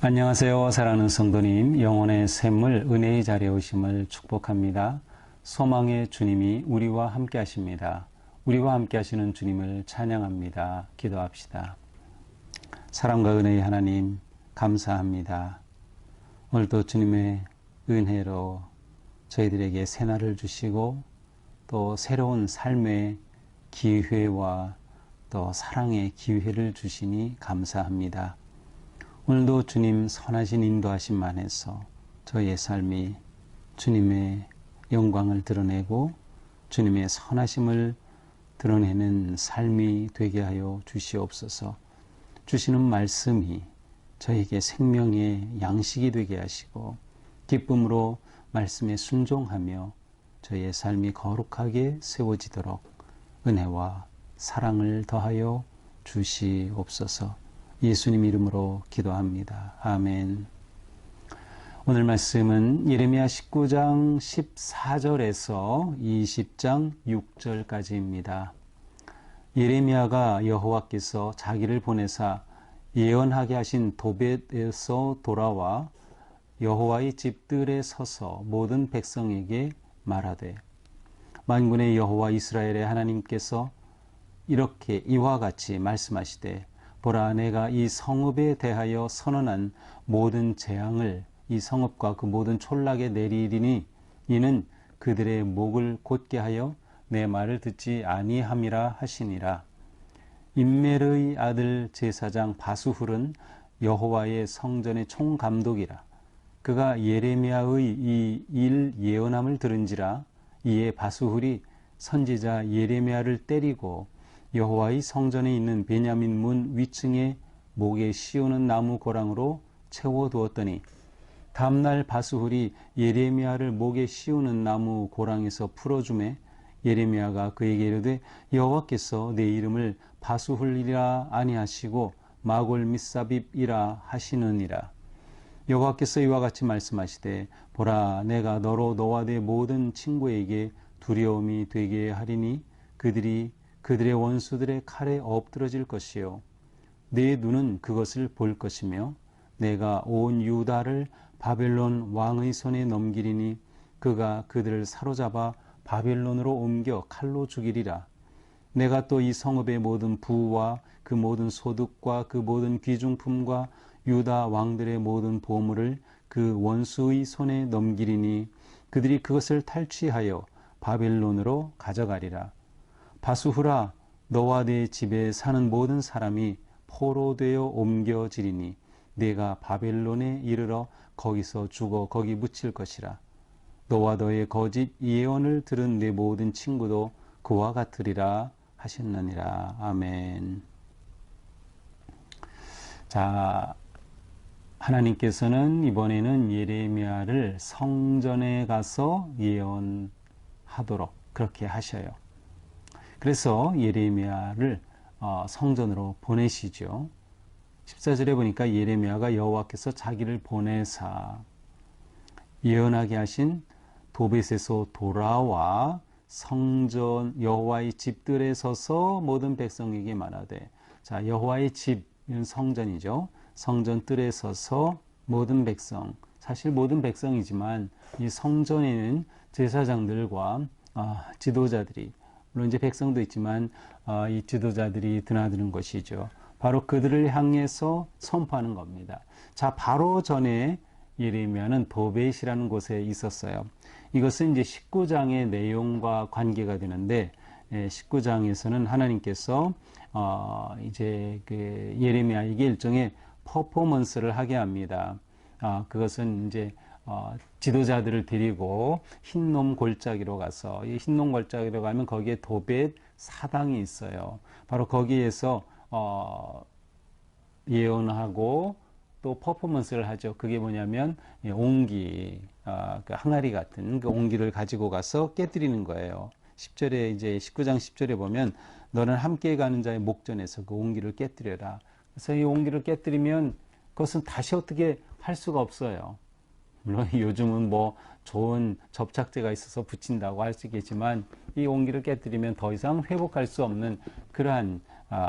안녕하세요. 사랑하는 성도님, 영혼의 샘물 은혜의 자리에 오심을 축복합니다. 소망의 주님이 우리와 함께 하십니다. 우리와 함께 하시는 주님을 찬양합니다. 기도합시다. 사랑과 은혜의 하나님, 감사합니다. 오늘도 주님의 은혜로 저희들에게 새날을 주시고 또 새로운 삶의 기회와 또 사랑의 기회를 주시니 감사합니다. 오늘도 주님 선하신 인도하심 안에서 저희의 삶이 주님의 영광을 드러내고 주님의 선하심을 드러내는 삶이 되게 하여 주시옵소서. 주시는 말씀이 저에게 생명의 양식이 되게 하시고 기쁨으로 말씀에 순종하며 저희의 삶이 거룩하게 세워지도록 은혜와 사랑을 더하여 주시옵소서. 예수님 이름으로 기도합니다. 아멘. 오늘 말씀은 예레미야 19장 14절에서 20장 6절까지입니다. 예레미야가 여호와께서 자기를 보내사 예언하게 하신 도벳에서 돌아와 여호와의 집들에 서서 모든 백성에게 말하되, 만군의 여호와 이스라엘의 하나님께서 이렇게 이와 같이 말씀하시되, 보라, 내가 이 성읍에 대하여 선언한 모든 재앙을 이 성읍과 그 모든 촌락에 내리리니 이는 그들의 목을 곧게 하여 내 말을 듣지 아니함이라 하시니라. 임멜의 아들 제사장 바수훌은 여호와의 성전의 총감독이라. 그가 예레미야의 이 일 예언함을 들은지라. 이에 바수훌이 선지자 예레미야를 때리고 여호와의 성전에 있는 베냐민 문 위층에 목에 씌우는 나무 고랑으로 채워두었더니, 다음날 바수훌이 예레미야를 목에 씌우는 나무 고랑에서 풀어주매 예레미야가 그에게 이르되, 여호와께서 내 이름을 바수훌이라 아니하시고 마골 밋사빕이라 하시느니라. 여호와께서 이와 같이 말씀하시되, 보라, 내가 너로 너와 내 모든 친구에게 두려움이 되게 하리니 그들이 그들의 원수들의 칼에 엎드러질 것이요 내 눈은 그것을 볼 것이며 내가 온 유다를 바벨론 왕의 손에 넘기리니 그가 그들을 사로잡아 바벨론으로 옮겨 칼로 죽이리라. 내가 또 이 성읍의 모든 부와 그 모든 소득과 그 모든 귀중품과 유다 왕들의 모든 보물을 그 원수의 손에 넘기리니 그들이 그것을 탈취하여 바벨론으로 가져가리라. 바수훌아, 너와 네 집에 사는 모든 사람이 포로되어 옮겨지리니 네가 바벨론에 이르러 거기서 죽어 거기 묻힐 것이라. 너와 너의 거짓 예언을 들은 네 모든 친구도 그와 같으리라 하셨느니라. 아멘. 자, 하나님께서는 이번에는 예레미야를 성전에 가서 예언하도록 그렇게 하셔요. 그래서 예레미야를 성전으로 보내시죠. 14절에 보니까 예레미야가 여호와께서 자기를 보내사 예언하게 하신 도벳에서 돌아와 성전 여호와의 집들에 서서 모든 백성에게 말하되, 자, 여호와의 집은 성전이죠. 성전 뜰에 서서 모든 백성, 사실 모든 백성이지만 이 성전에는 제사장들과 지도자들이, 물론 이제 백성도 있지만 이 지도자들이 드나드는 것이죠. 바로 그들을 향해서 선포하는 겁니다. 자, 바로 전에 예레미야는 도벳이라는 곳에 있었어요. 이것은 이제 19장의 내용과 관계가 되는데, 19장에서는 하나님께서 이제 그 예레미야에게 일종의 퍼포먼스를 하게 합니다. 그것은 이제 지도자들을 데리고 흰놈 골짜기로 가서, 이 흰놈 골짜기로 가면 거기에 도벳 사당이 있어요. 바로 거기에서 예언하고 또 퍼포먼스를 하죠. 그게 뭐냐면 옹기, 그 항아리 같은 그 옹기를 가지고 가서 깨뜨리는 거예요. 10절에 이제 19장 10절에 보면 너는 함께 가는 자의 목전에서 그 옹기를 깨뜨려라. 그래서 이 옹기를 깨뜨리면 그것은 다시 어떻게 할 수가 없어요. 물론 요즘은 뭐 좋은 접착제가 있어서 붙인다고 할 수 있겠지만 이 옹기를 깨뜨리면 더 이상 회복할 수 없는 그러한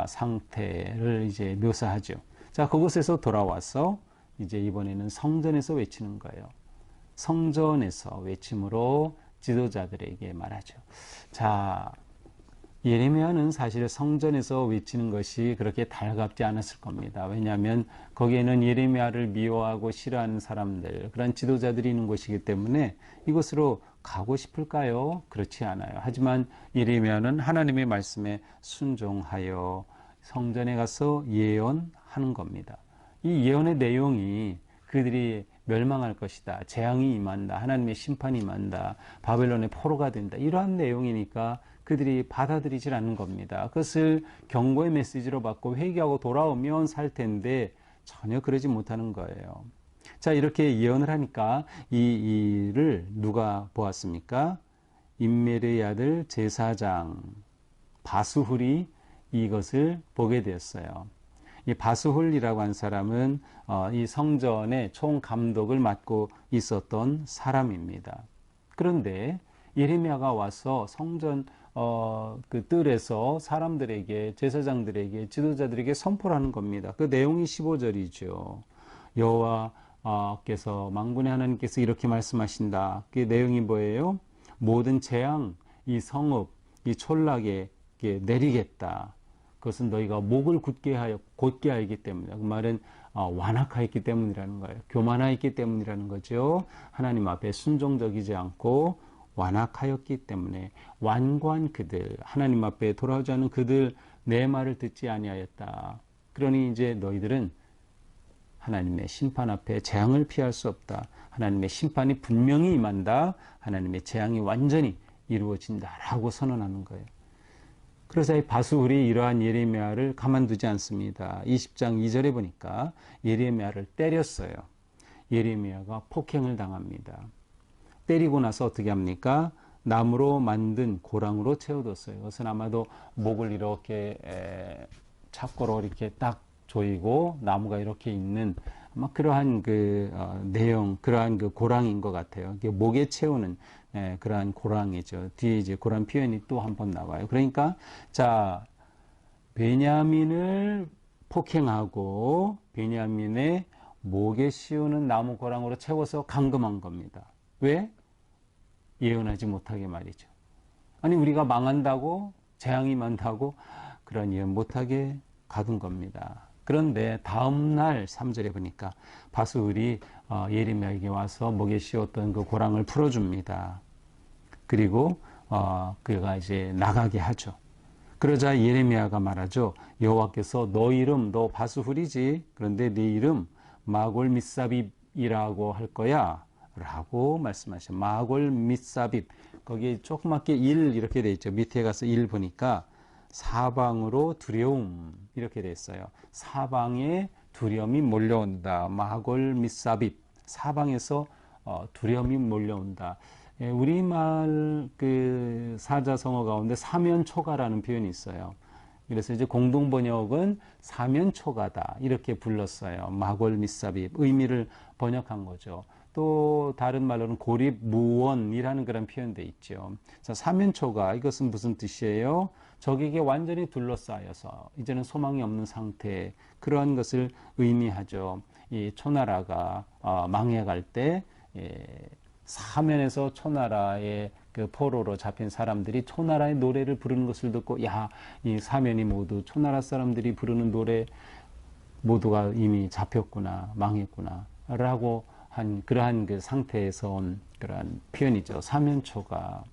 상태를 이제 묘사하죠. 자, 그곳에서 돌아와서 이제 이번에는 성전에서 외치는 거예요. 성전에서 외침으로 지도자들에게 말하죠. 자, 예레미야는 사실 성전에서 외치는 것이 그렇게 달갑지 않았을 겁니다. 왜냐하면 거기에는 예레미야를 미워하고 싫어하는 사람들, 그런 지도자들이 있는 곳이기 때문에 이곳으로 가고 싶을까요? 그렇지 않아요. 하지만 예레미야는 하나님의 말씀에 순종하여 성전에 가서 예언하는 겁니다. 이 예언의 내용이 그들이 멸망할 것이다, 재앙이 임한다, 하나님의 심판이 임한다, 바벨론의 포로가 된다, 이러한 내용이니까 그들이 받아들이질 않는 겁니다. 그것을 경고의 메시지로 받고 회개하고 돌아오면 살 텐데 전혀 그러지 못하는 거예요. 자, 이렇게 예언을 하니까 이 일을 누가 보았습니까? 임메르의 아들 제사장 바수훌이 이것을 보게 되었어요. 이 바수훌이라고 한 사람은 이 성전의 총감독을 맡고 있었던 사람입니다. 그런데 예레미야가 와서 성전 그 뜰에서 사람들에게, 제사장들에게, 지도자들에게 선포를 하는 겁니다. 그 내용이 15절이죠. 여호와께서 만군의 하나님께서 이렇게 말씀하신다. 그 내용이 뭐예요? 모든 재앙, 이 성읍, 이 촌락에 내리겠다. 그것은 너희가 목을 곧게 하였기 때문이다. 그 말은 완악하였기 때문이라는 거예요. 교만하였기 때문이라는 거죠. 하나님 앞에 순종적이지 않고 완악하였기 때문에 완고한 그들, 하나님 앞에 돌아오지 않은 그들, 내 말을 듣지 아니하였다. 그러니 이제 너희들은 하나님의 심판 앞에 재앙을 피할 수 없다. 하나님의 심판이 분명히 임한다. 하나님의 재앙이 완전히 이루어진다라고 선언하는 거예요. 그래서 이 바수훌이 이러한 예레미야를 가만두지 않습니다. 20장 2절에 보니까 예레미야를 때렸어요. 예레미야가 폭행을 당합니다. 때리고 나서 어떻게 합니까? 나무로 만든 고랑으로 채워뒀어요. 그것은 아마도 목을 이렇게 착고로 이렇게 딱 조이고 나무가 이렇게 있는 아마 그러한 내용, 그러한 고랑인 것 같아요. 목에 채우는 그러한 고랑이죠. 뒤에 이제 그런 표현이 또 한 번 나와요. 그러니까 자, 베냐민을 폭행하고 베냐민의 목에 씌우는 나무 고랑으로 채워서 감금한 겁니다. 왜? 예언하지 못하게 말이죠. 아니, 우리가 망한다고, 재앙이 많다고 그런 예언 못하게 가둔 겁니다. 그런데 다음날 3절에 보니까 바수훌이 예레미야에게 와서 목에 씌웠던 그 고랑을 풀어줍니다. 그리고 그가 이제 나가게 하죠. 그러자 예레미야가 말하죠. 여호와께서 너 이름, 너 바수훌이지. 그런데 네 이름 마골 밑삽입이라고 할 거야. 라고 말씀하셔. 마골 밑삽입. 거기에 조그맣게 1 이렇게 돼 있죠. 밑에 가서 1 보니까 사방으로 두려움 이렇게 돼 있어요. 사방에 두려움이 몰려온다. 마골 밑삽입. 사방에서 두려움이 몰려온다. 우리말 그 사자성어 가운데 사면초가라는 표현이 있어요. 그래서 이제 공동번역은 사면초가다 이렇게 불렀어요. 마골 밑삽입. 의미를 번역한 거죠. 또 다른 말로는 고립무원이라는 그런 표현도 있죠. 자, 사면초가 이것은 무슨 뜻이에요? 적에게 완전히 둘러싸여서 이제는 소망이 없는 상태, 그러한 것을 의미하죠. 이 초나라가 망해갈 때 사면에서 초나라의 그 포로로 잡힌 사람들이 초나라의 노래를 부르는 것을 듣고, 야, 이 사면이 모두 초나라 사람들이 부르는 노래 모두가 이미 잡혔구나, 망했구나 라고 한 그러한 그 상태에서 온 그러한 표현이죠. 사면초가.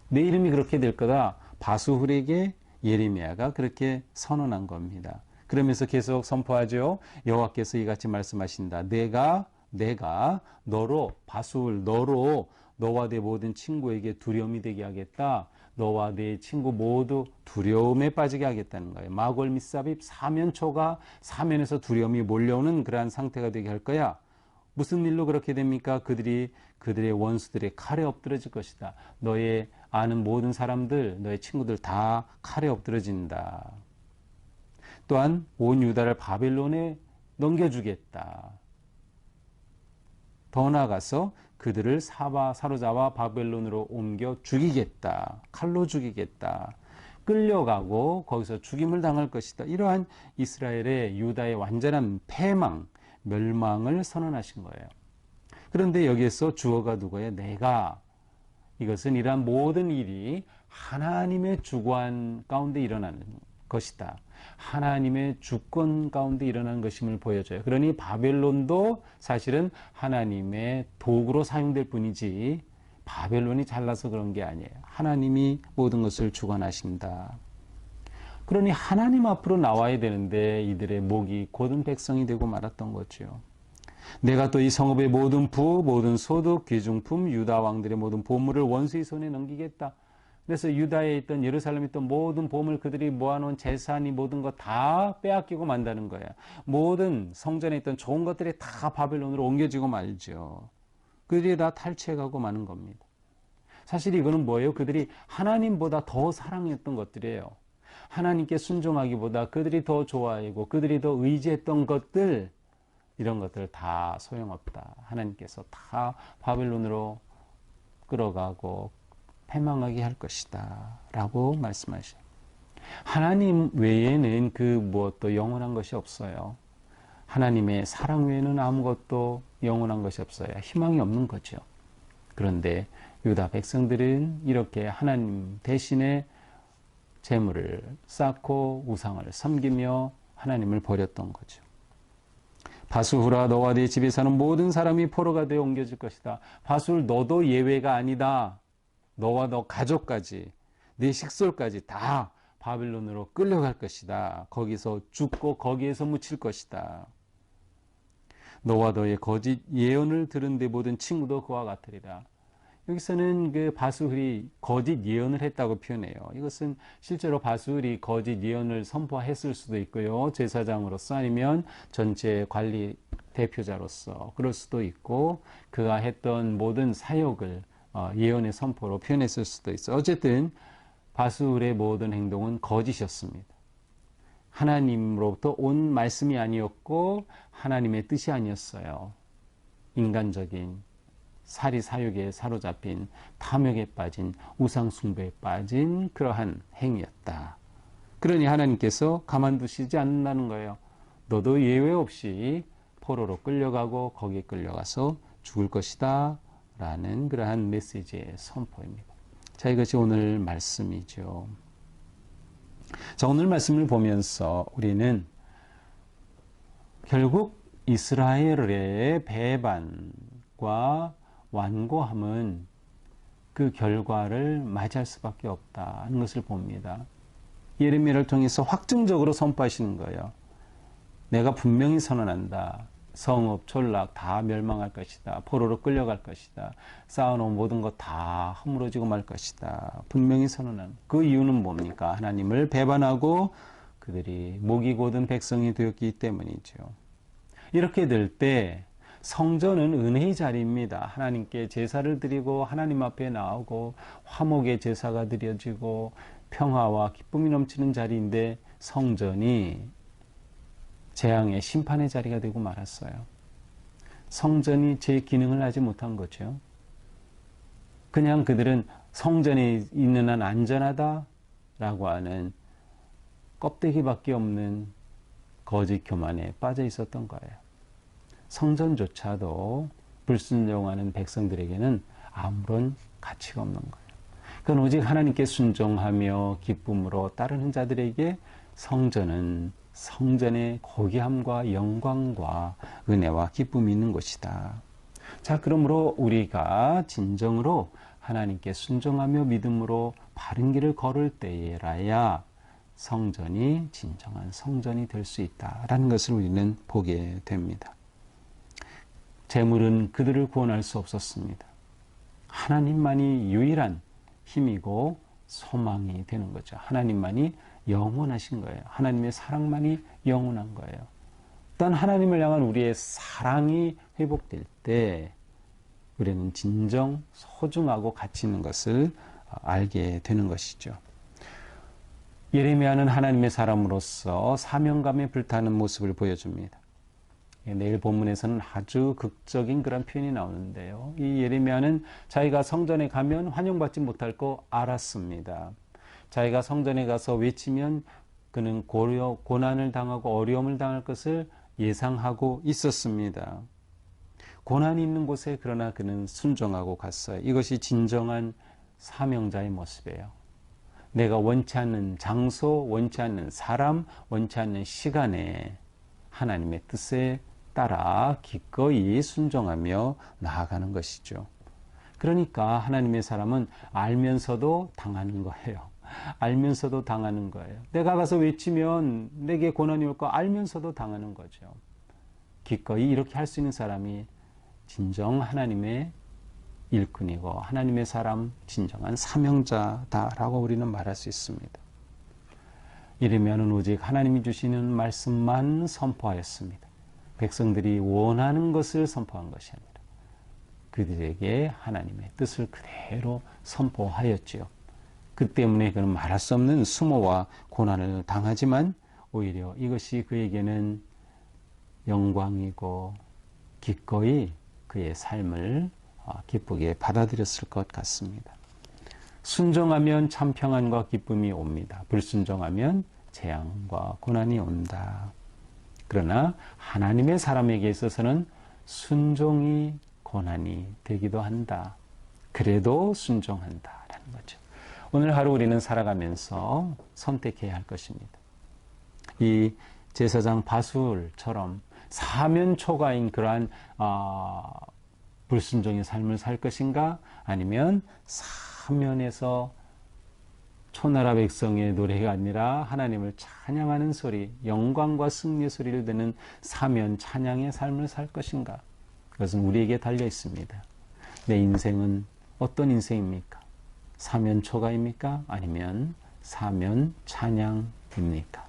내 이름이 그렇게 될 거다. 바수훌에게 예레미야가 그렇게 선언한 겁니다. 그러면서 계속 선포하죠. 여호와께서 이같이 말씀하신다. 내가 너로, 바수훌 너로 너와 내 모든 친구에게 두려움이 되게 하겠다. 너와 내 친구 모두 두려움에 빠지게 하겠다는 거예요. 마골 밑삽입, 사면초가, 사면에서 두려움이 몰려오는 그러한 상태가 되게 할 거야. 무슨 일로 그렇게 됩니까? 그들의 원수들의 칼에 엎드러질 것이다. 너의 아는 모든 사람들, 너의 친구들 다 칼에 엎드러진다. 또한 온 유다를 바벨론에 넘겨주겠다. 더 나아가서 그들을 사로잡아 바벨론으로 옮겨 죽이겠다. 칼로 죽이겠다. 끌려가고 거기서 죽임을 당할 것이다. 이러한 이스라엘의 유다의 완전한 패망, 멸망을 선언하신 거예요. 그런데 여기에서 주어가 누구예요? 내가. 이것은 이러한 모든 일이 하나님의 주관 가운데 일어나는 것이다. 하나님의 주권 가운데 일어나는 것임을 보여줘요. 그러니 바벨론도 사실은 하나님의 도구로 사용될 뿐이지 바벨론이 잘나서 그런 게 아니에요. 하나님이 모든 것을 주관하신다. 그러니 하나님 앞으로 나와야 되는데 이들의 목이 곧은 백성이 되고 말았던 거죠. 내가 또 이 성읍의 모든 부, 모든 소득, 귀중품, 유다 왕들의 모든 보물을 원수의 손에 넘기겠다. 그래서 유다에 있던 예루살렘에 있던 모든 보물, 그들이 모아놓은 재산이 모든 것 다 빼앗기고 만다는 거예요. 모든 성전에 있던 좋은 것들이 다 바벨론으로 옮겨지고 말죠. 그들이 다 탈취해가고 마는 겁니다. 사실 이거는 뭐예요? 그들이 하나님보다 더 사랑했던 것들이에요. 하나님께 순종하기보다 그들이 더 좋아하고 그들이 더 의지했던 것들, 이런 것들 다 소용없다. 하나님께서 다 바벨론으로 끌어가고 패망하게 할 것이다 라고 말씀하셔요. 하나님 외에는 그 무엇도 영원한 것이 없어요. 하나님의 사랑 외에는 아무것도 영원한 것이 없어요. 희망이 없는 거죠. 그런데 유다 백성들은 이렇게 하나님 대신에 재물을 쌓고 우상을 섬기며 하나님을 버렸던 거죠. 바수후라, 너와 네 집에 사는 모든 사람이 포로가 되어 옮겨질 것이다. 바수를 너도 예외가 아니다. 너와 너 가족까지, 네 식솔까지 다 바빌론으로 끌려갈 것이다. 거기서 죽고 거기에서 묻힐 것이다. 너와 너의 거짓 예언을 들은 데 모든 친구도 그와 같으리라. 여기서는 그 바수훌이 거짓 예언을 했다고 표현해요. 이것은 실제로 바수훌이 거짓 예언을 선포했을 수도 있고요. 제사장으로서 아니면 전체 관리 대표자로서 그럴 수도 있고, 그가 했던 모든 사역을 예언의 선포로 표현했을 수도 있어요. 어쨌든 바수훌의 모든 행동은 거짓이었습니다. 하나님으로부터 온 말씀이 아니었고 하나님의 뜻이 아니었어요. 인간적인 사리사욕에 사로잡힌 탐욕에 빠진 우상 숭배에 빠진 그러한 행위였다. 그러니 하나님께서 가만두시지 않는다는 거예요. 너도 예외 없이 포로로 끌려가고 거기에 끌려가서 죽을 것이다 라는 그러한 메시지의 선포입니다. 자, 이것이 오늘 말씀이죠. 자, 오늘 말씀을 보면서 우리는 결국 이스라엘의 배반과 완고함은 그 결과를 맞이할 수밖에 없다는 것을 봅니다. 예레미야를 통해서 확증적으로 선포하시는 거예요. 내가 분명히 선언한다. 성읍, 촌락 다 멸망할 것이다. 포로로 끌려갈 것이다. 쌓아놓은 모든 것 다 허물어지고 말 것이다. 분명히 선언한. 그 이유는 뭡니까? 하나님을 배반하고 그들이 목이 곧은 백성이 되었기 때문이죠. 이렇게 될 때 성전은 은혜의 자리입니다. 하나님께 제사를 드리고 하나님 앞에 나오고 화목의 제사가 드려지고 평화와 기쁨이 넘치는 자리인데 성전이 재앙의 심판의 자리가 되고 말았어요. 성전이 제 기능을 하지 못한 거죠. 그냥 그들은 성전에 있는 한 안전하다라고 하는 껍데기밖에 없는 거짓 교만에 빠져 있었던 거예요. 성전조차도 불순종하는 백성들에게는 아무런 가치가 없는 거예요. 그건 오직 하나님께 순종하며 기쁨으로 따르는 자들에게 성전은 성전의 고귀함과 영광과 은혜와 기쁨이 있는 곳이다. 자, 그러므로 우리가 진정으로 하나님께 순종하며 믿음으로 바른 길을 걸을 때에라야 성전이 진정한 성전이 될 수 있다라는 것을 우리는 보게 됩니다. 재물은 그들을 구원할 수 없었습니다. 하나님만이 유일한 힘이고 소망이 되는 거죠. 하나님만이 영원하신 거예요. 하나님의 사랑만이 영원한 거예요. 단 하나님을 향한 우리의 사랑이 회복될 때 우리는 진정 소중하고 가치 있는 것을 알게 되는 것이죠. 예레미야는 하나님의 사람으로서 사명감에 불타는 모습을 보여줍니다. 내일 본문에서는 아주 극적인 그런 표현이 나오는데요. 이 예레미야는 자기가 성전에 가면 환영받지 못할 거 알았습니다. 자기가 성전에 가서 외치면 그는 고난을 당하고 어려움을 당할 것을 예상하고 있었습니다. 고난이 있는 곳에 그러나 그는 순종하고 갔어요. 이것이 진정한 사명자의 모습이에요. 내가 원치 않는 장소, 원치 않는 사람, 원치 않는 시간에 하나님의 뜻에 따라 기꺼이 순종하며 나아가는 것이죠. 그러니까 하나님의 사람은 알면서도 당하는 거예요. 알면서도 당하는 거예요. 내가 가서 외치면 내게 고난이 올 거 알면서도 당하는 거죠. 기꺼이 이렇게 할 수 있는 사람이 진정 하나님의 일꾼이고 하나님의 사람, 진정한 사명자다라고 우리는 말할 수 있습니다. 이르면은 오직 하나님이 주시는 말씀만 선포하였습니다. 백성들이 원하는 것을 선포한 것이 아니라 그들에게 하나님의 뜻을 그대로 선포하였지요. 그 때문에 그는 말할 수 없는 수모와 고난을 당하지만 오히려 이것이 그에게는 영광이고 기꺼이 그의 삶을 기쁘게 받아들였을 것 같습니다. 순종하면 참 평안과 기쁨이 옵니다. 불순종하면 재앙과 고난이 온다. 그러나 하나님의 사람에게 있어서는 순종이 고난이 되기도 한다. 그래도 순종한다라는 거죠. 오늘 하루 우리는 살아가면서 선택해야 할 것입니다. 이 제사장 바술처럼 사면초가인 그러한 불순종의 삶을 살 것인가? 아니면 사면에서 초나라 백성의 노래가 아니라 하나님을 찬양하는 소리, 영광과 승리의 소리를 듣는 사면 찬양의 삶을 살 것인가? 그것은 우리에게 달려 있습니다. 내 인생은 어떤 인생입니까? 사면 초가입니까? 아니면 사면 찬양입니까?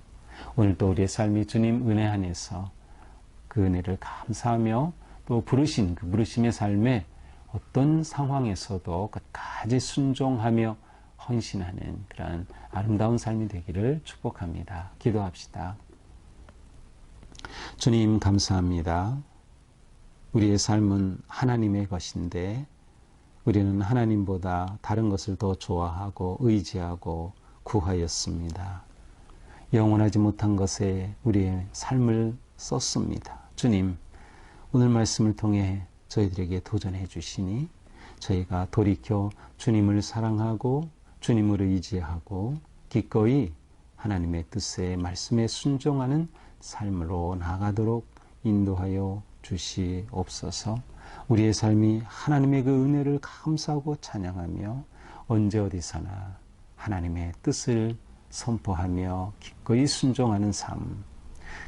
오늘도 우리의 삶이 주님 은혜 안에서 그 은혜를 감사하며 또 부르신 그 부르심의 삶에 어떤 상황에서도 끝까지 순종하며 헌신하는 그런 아름다운 삶이 되기를 축복합니다. 기도합시다. 주님 감사합니다. 우리의 삶은 하나님의 것인데 우리는 하나님보다 다른 것을 더 좋아하고 의지하고 구하였습니다. 영원하지 못한 것에 우리의 삶을 썼습니다. 주님, 오늘 말씀을 통해 저희들에게 도전해 주시니 저희가 돌이켜 주님을 사랑하고 주님을 의지하고 기꺼이 하나님의 뜻에 말씀에 순종하는 삶으로 나아가도록 인도하여 주시옵소서. 우리의 삶이 하나님의 그 은혜를 감사하고 찬양하며 언제 어디서나 하나님의 뜻을 선포하며 기꺼이 순종하는 삶,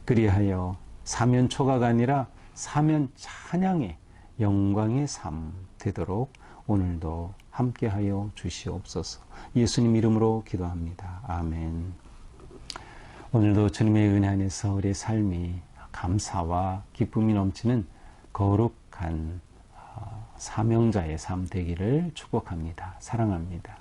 그리하여 사면 초가가 아니라 사면 찬양의 영광의 삶 되도록 오늘도 함께하여 주시옵소서. 예수님 이름으로 기도합니다. 아멘. 오늘도 주님의 은혜 안에서 우리의 삶이 감사와 기쁨이 넘치는 거룩한 사명자의 삶 되기를 축복합니다. 사랑합니다.